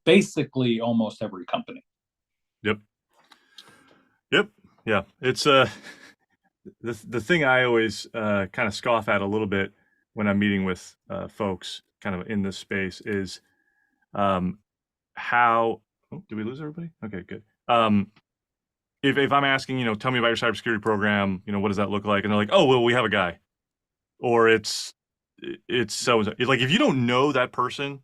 basically almost every company. Yep. Yeah. It's the thing I always kind of scoff at a little bit when I'm meeting with folks kind of in this space is how. Oh, did we lose everybody? Okay, good. If I'm asking, tell me about your cybersecurity program, what does that look like? And they're like, oh, well, we have a guy, or it's so like if you don't know that person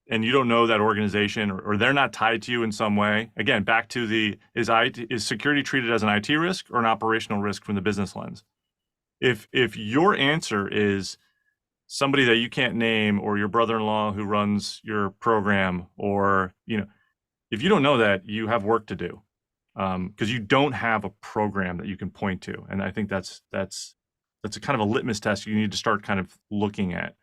and you don't know that organization, or they're not tied to you in some way, again, back to is security treated as an IT risk or an operational risk from the business lens? If your answer is somebody that you can't name, or your brother-in-law who runs your program, or if you don't know that, you have work to do, because you don't have a program that you can point to. And I think that's a kind of a litmus test you need to start kind of looking at.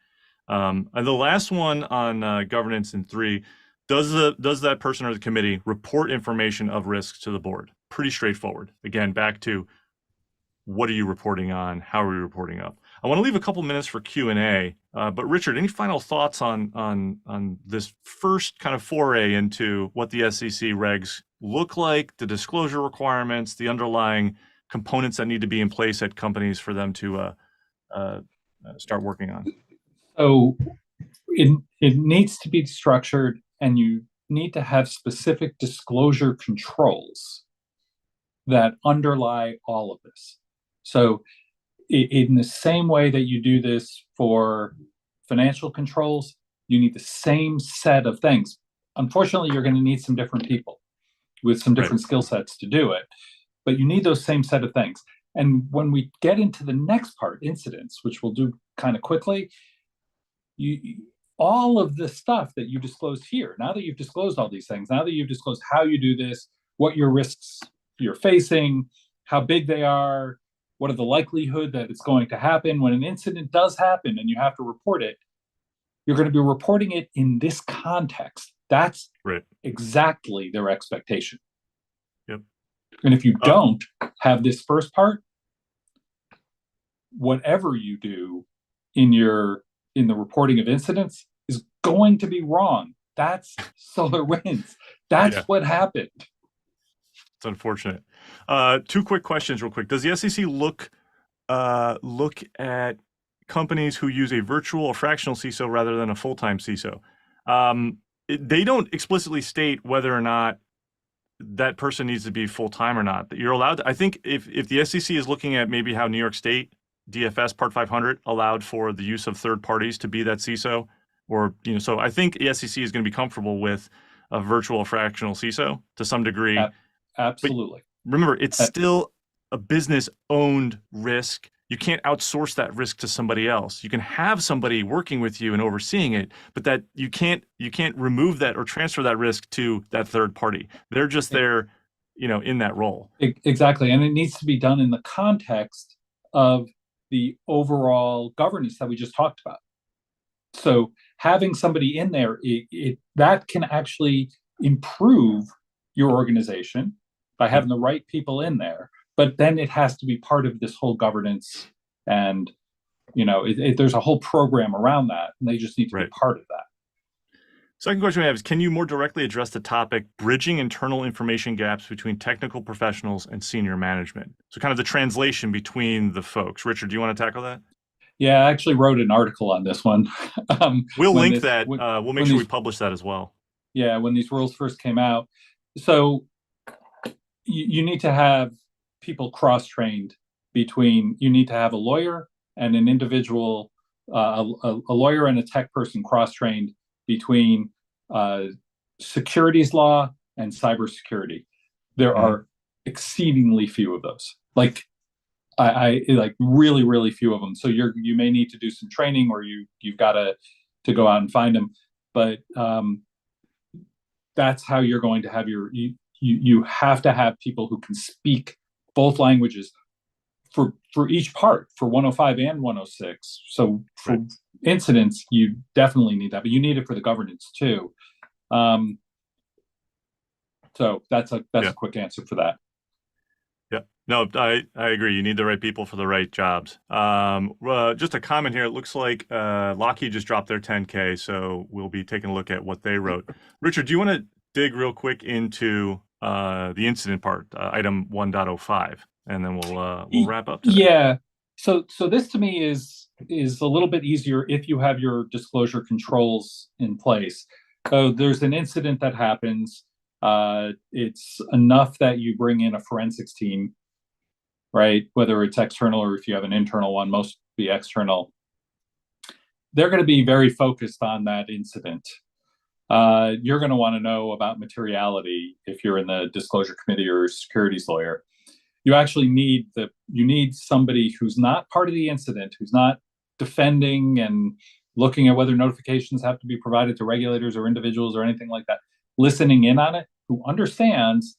And the last one on governance in 3, does that person or the committee report information of risks to the board? Pretty straightforward. Again, back to what are you reporting on? How are you reporting up? I want to leave a couple minutes for Q&A, but Richard, any final thoughts on this first kind of foray into what the SEC regs look like, the disclosure requirements, the underlying components that need to be in place at companies for them to start working on? So it needs to be structured, and you need to have specific disclosure controls that underlie all of this. So in the same way that you do this for financial controls, you need the same set of things. Unfortunately, you're going to need some different people with some different skill sets to do it, but you need those same set of things. And when we get into the next part, incidents, which we'll do kind of quickly, all of the stuff that you disclosed here, now that you've disclosed all these things, now that you've disclosed how you do this, what your risks you're facing, how big they are, what are the likelihood that it's going to happen, when an incident does happen and you have to report it, you're going to be reporting it in this context. That's exactly their expectation. Yep. And if you don't have this first part, whatever you do in the reporting of incidents is going to be wrong. That's SolarWinds. That's what happened. It's unfortunate. 2 quick questions real quick. Does the SEC look at companies who use a virtual or fractional CISO rather than a full-time CISO? They don't explicitly state whether or not that person needs to be full-time or not. That you're allowed to, I think if the SEC is looking at maybe how New York State DFS Part 500 allowed for the use of third parties to be that CISO, or so I think the SEC is going to be comfortable with a virtual or fractional CISO to some degree. Absolutely. But remember, it's still a business-owned risk. You can't outsource that risk to somebody else. You can have somebody working with you and overseeing it, but that you can't remove that or transfer that risk to that third party. They're just there, in that role. Exactly, and it needs to be done in the context of the overall governance that we just talked about. So having somebody in there, that can actually improve your organization by having the right people in there. But then it has to be part of this whole governance, and there's a whole program around that, and they just need to be part of that. Second question we have is, can you more directly address the topic bridging internal information gaps between technical professionals and senior management? So kind of the translation between the folks. Richard, do you want to tackle that? Yeah, I actually wrote an article on this one. We'll link that. We'll make sure we publish that as well. Yeah, when these rules first came out. So you need to have people cross-trained you need to have a lawyer and an individual, a lawyer and a tech person cross-trained between securities law and cybersecurity. There are exceedingly few of those. I like really few of them. So you may need to do some training, or you've got to go out and find them. but that's how you're going to have you have to have people who can speak both languages for each part, for 105 and 106. So for incidents, you definitely need that, but you need it for the governance too. So that's a quick answer for that. Yeah, no, I agree. You need the right people for the right jobs. Just a comment here. It looks like Lockheed just dropped their 10K, so we'll be taking a look at what they wrote. Richard, do you want to dig real quick into the incident part, item 1.05, and then we'll wrap up today. Yeah. So this to me is a little bit easier if you have your disclosure controls in place. So there's an incident that happens. It's enough that you bring in a forensics team, right? Whether it's external or if you have an internal one, most be external. They're going to be very focused on that incident. You're going to want to know about materiality if you're in the disclosure committee or securities lawyer. You actually need somebody who's not part of the incident, who's not defending and looking at whether notifications have to be provided to regulators or individuals or anything like that, listening in on it, who understands,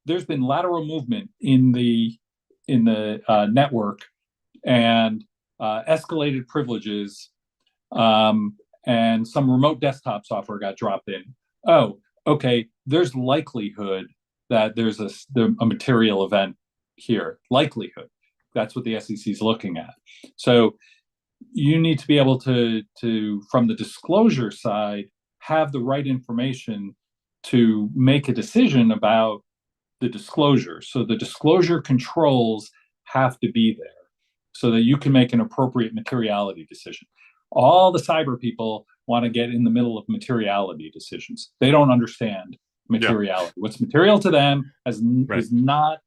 there's been lateral movement in the network and escalated privileges, and some remote desktop software got dropped in. Oh, okay, there's likelihood that there's a material event here. Likelihood. That's what the SEC is looking at. So you need to be able to from the disclosure side, have the right information to make a decision about the disclosure. So the disclosure controls have to be there so that you can make an appropriate materiality decision. All the cyber people want to get in the middle of materiality decisions. They don't understand materiality. Yeah. What's material to them is not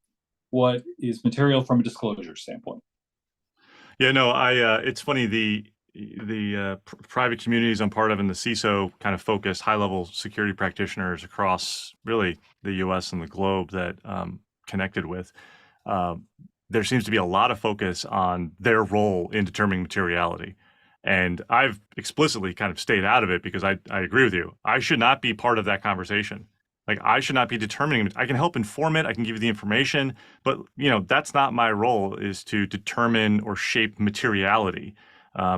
what is material from a disclosure standpoint. Yeah, no, it's funny, the private communities I'm part of and the CISO kind of focused high-level security practitioners across really the US and the globe that connected with, there seems to be a lot of focus on their role in determining materiality. And I've explicitly kind of stayed out of it because I agree with you. I should not be part of that conversation. Like, I should not be determining. I can help inform it. I can give you the information, but that's not my role, is to determine or shape materiality.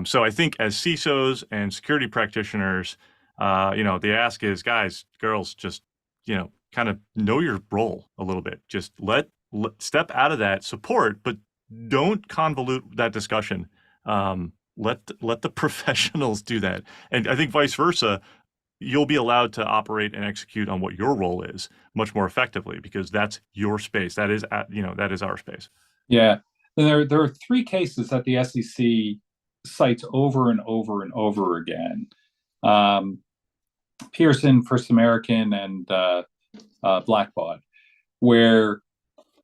So I think as CISOs and security practitioners, the ask is, guys, girls, just kind of know your role a little bit. Just let step out of that support, but don't convolute that discussion. Let the professionals do that, and I think vice versa. You'll be allowed to operate and execute on what your role is much more effectively because that's your space. That is, that is our space. Yeah. And there are three cases that the SEC cites over and over and over again. Pearson, First American, and Blackbaud, where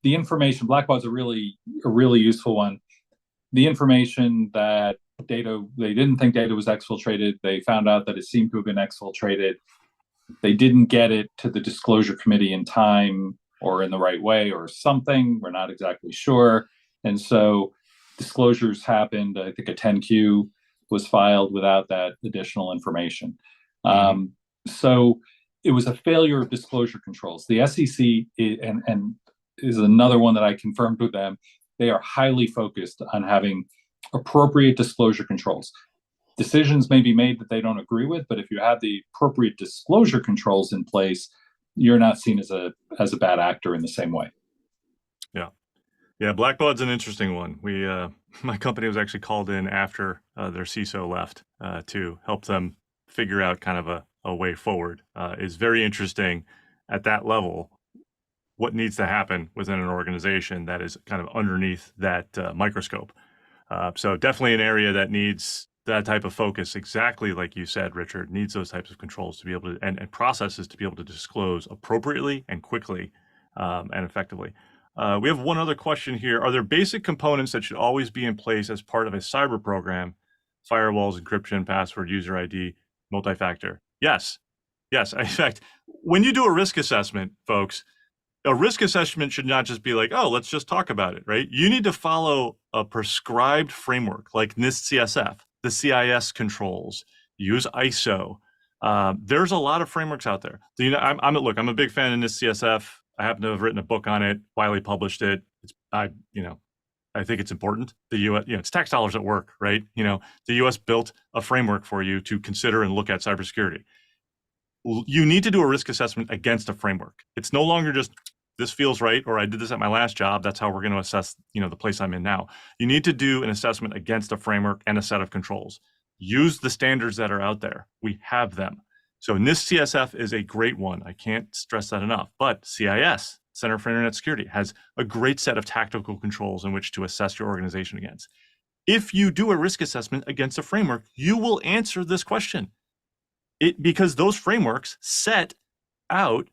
the information, Blackbaud's a really useful one. The information that they didn't think data was exfiltrated. They found out that it seemed to have been exfiltrated. They didn't get it to the disclosure committee in time or in the right way or something. We're not exactly sure. And so disclosures happened. I think a 10Q was filed without that additional information. So it was a failure of disclosure controls. The SEC and is another one that I confirmed with them. They are highly focused on having appropriate disclosure controls. Decisions may be made that they don't agree with, but if you have the appropriate disclosure controls in place, you're not seen as a bad actor in the same way. Yeah, Blackbaud's an interesting one. My company was actually called in after their CISO left to help them figure out kind of a way forward. It's very interesting at that level what needs to happen within an organization that is kind of underneath that microscope. So definitely an area that needs that type of focus, exactly like you said, Richard, needs those types of controls to be able to, and processes to be able to disclose appropriately and quickly and effectively. We have one other question here. Are there basic components that should always be in place as part of a cyber program? Firewalls, encryption, password, user ID, multi-factor. Yes. In fact, when you do a risk assessment, folks, a risk assessment should not just be like, oh, let's just talk about it, right? You need to follow a prescribed framework like NIST CSF, the CIS controls, use ISO. There's a lot of frameworks out there. I'm a big fan of NIST CSF. I happen to have written a book on it. Wiley published it. I think it's important. The U.S., it's tax dollars at work, right? The U.S. built a framework for you to consider and look at cybersecurity. You need to do a risk assessment against a framework. It's no longer just this feels right, or I did this at my last job. That's how we're going to assess, the place I'm in now. You need to do an assessment against a framework and a set of controls. Use the standards that are out there. We have them. So NIST CSF is a great one. I can't stress that enough. But CIS, Center for Internet Security, has a great set of tactical controls in which to assess your organization against. If you do a risk assessment against a framework, you will answer this question. Because those frameworks set out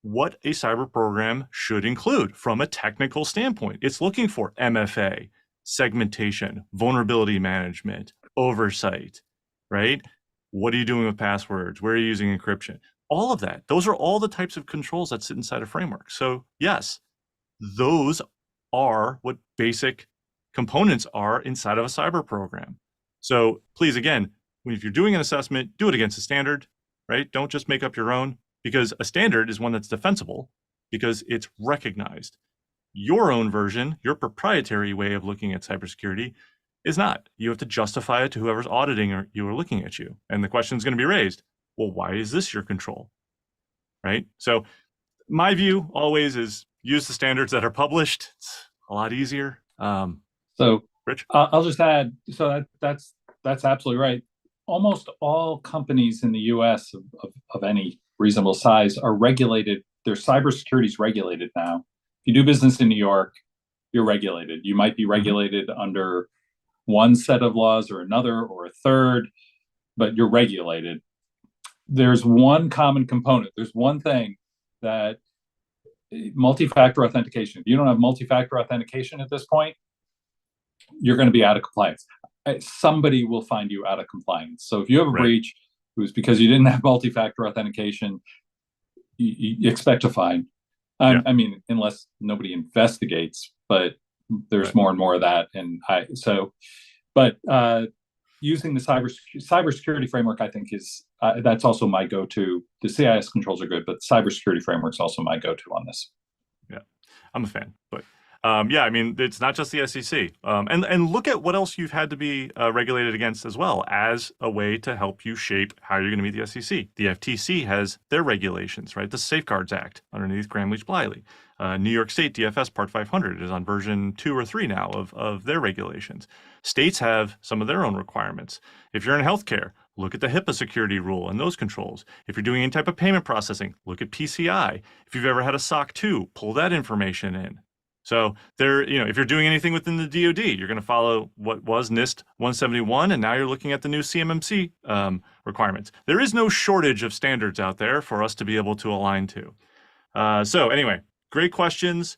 what a cyber program should include from a technical standpoint. It's looking for MFA, segmentation, vulnerability management, oversight, right? What are you doing with passwords? Where are you using encryption? All of that. Those are all the types of controls that sit inside a framework. So yes, those are what basic components are inside of a cyber program. So please, again, if you're doing an assessment, do it against a standard, right? Don't just make up your own, because a standard is one that's defensible because it's recognized. Your own version, your proprietary way of looking at cybersecurity is not. You have to justify it to whoever's auditing you or looking at you. And the question is going to be raised, well, why is this your control, right? So my view always is use the standards that are published. It's a lot easier. So Rich? I'll just add, so that's absolutely right. Almost all companies in the US of any reasonable size are regulated. Their cybersecurity is regulated now. If you do business in New York, you're regulated. You might be regulated under one set of laws or another or a third, but you're regulated. There's one common component. There's one thing that multi-factor authentication. If you don't have multi-factor authentication at this point, you're going to be out of compliance. Somebody will find you out of compliance. So if you have a breach, it was because you didn't have multi-factor authentication, you expect a fine. I mean, unless nobody investigates, but there's more and more of that. But using the cybersecurity framework, I think is, that's also my go-to. The CIS controls are good, but cybersecurity framework's also my go-to on this. Yeah, I'm a fan, but I mean, it's not just the SEC. And look at what else you've had to be regulated against as well as a way to help you shape how you're going to meet the SEC. The FTC has their regulations, right? The Safeguards Act underneath Gramm-Leach-Bliley. New York State DFS Part 500 is on version 2 or 3 now of their regulations. States have some of their own requirements. If you're in healthcare, look at the HIPAA security rule and those controls. If you're doing any type of payment processing, look at PCI. If you've ever had a SOC 2, pull that information in. So if you're doing anything within the DoD, you're going to follow what was NIST 171, and now you're looking at the new CMMC requirements. There is no shortage of standards out there for us to be able to align to. So anyway, great questions.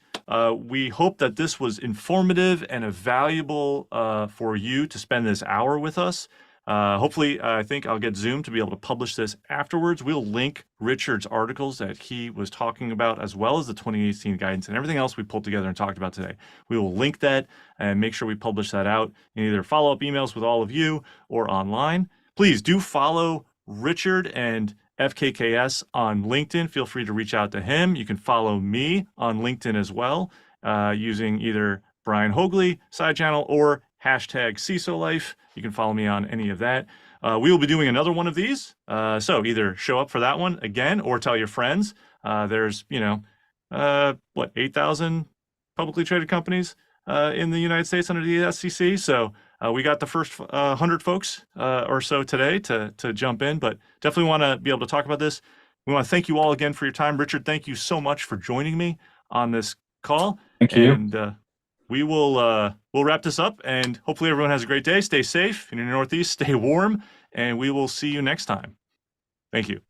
We hope that this was informative and valuable for you to spend this hour with us. Hopefully, I think I'll get Zoom to be able to publish this afterwards. We'll link Richard's articles that he was talking about, as well as the 2018 guidance and everything else we pulled together and talked about today. We will link that and make sure we publish that out in either follow-up emails with all of you or online. Please do follow Richard and FKKS on LinkedIn. Feel free to reach out to him. You can follow me on LinkedIn as well, using either Brian Hoagley, SideChannel, or hashtag CISOLife. You can follow me on any of that. We will be doing another one of these. So either show up for that one again or tell your friends. There's, 8,000 publicly traded companies in the United States under the SEC. So we got the first 100 folks or so today to jump in, but definitely want to be able to talk about this. We want to thank you all again for your time. Richard, thank you so much for joining me on this call. Thank you. And we'll wrap this up, and hopefully everyone has a great day. Stay safe in the Northeast, stay warm, and we will see you next time. Thank you.